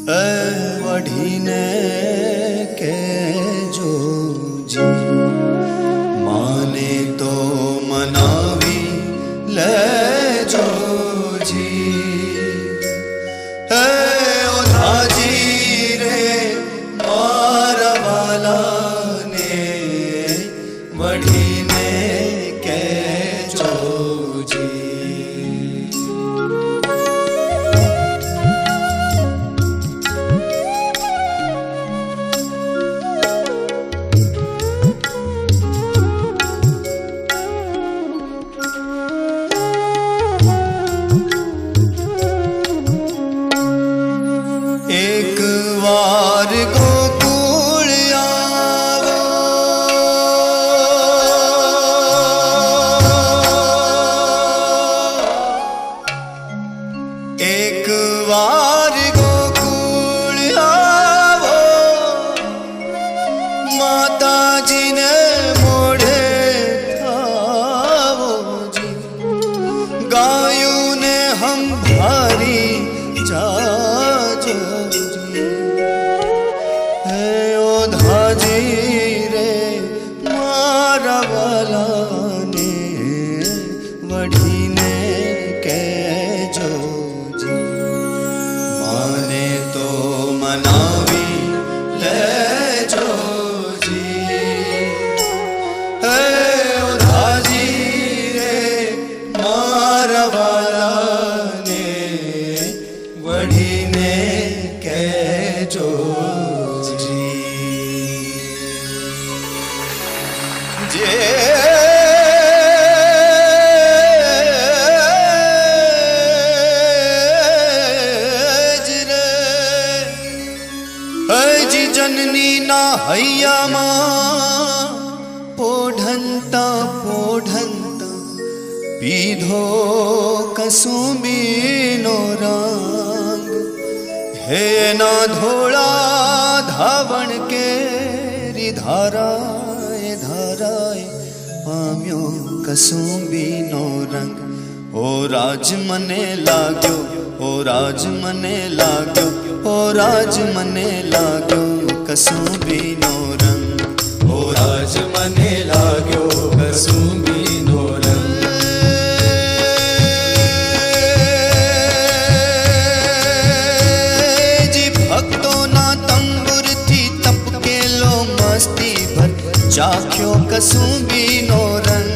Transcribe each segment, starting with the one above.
वढ़ीने के जो जी माने तो मनावी ले जो जी ओधाजी रे मारा वाला ने वढ़ीने के जो जी एक बार गोकुल आवो एक बार गोकुल आवो माता जी ने मोड़े थावो जी गायों ने हम भारी जाजो ओधाजी रे मारा वाला ने वढ़ीने के जो जी माने तो मनावी ले जो जी ओधाजी रे मारा वाला ने वढ़ीने के जो जी जननी ना हैया मां पोढ़ंता पोढ़ंता पीधो कसुंबी नो रंग हे ना धोड़ा धावण के धाराए धाराए पाम्यो कसुंबी नो रंग ओ राज मने लाग्यो ओ राज मने लाग्यो ओ राज मने लाग्यो कसुंबी नो रंग ओ राज मने लाग्यो कसुंबी नो रंग जी भक्तों ना तंबुर थी तप के लो मस्ती भर चाख्यो कसुंबी नो रंग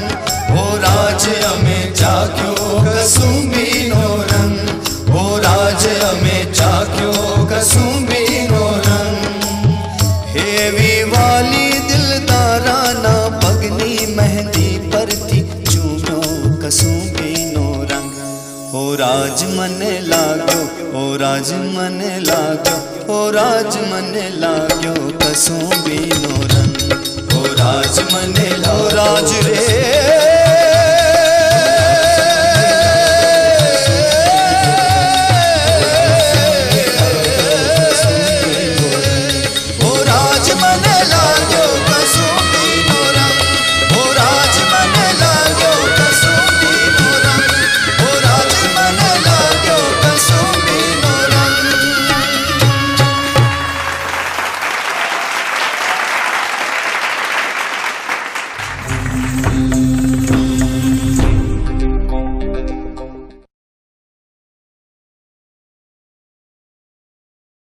ओ राज में चाख्यो कसुंबी नो रंग ओ राज में चाख्यो कसुंबी नो रंग हेवी वाली दिलदारा ना पगनी मेहंदी पर थी चूम्यो कसुंबी नो रंग ओ राज मने लाग्यो ओ राज मने लाग्यो ओ राज मने लाग्यो कसुंबी नो रंग ओ राज मने लो राज रे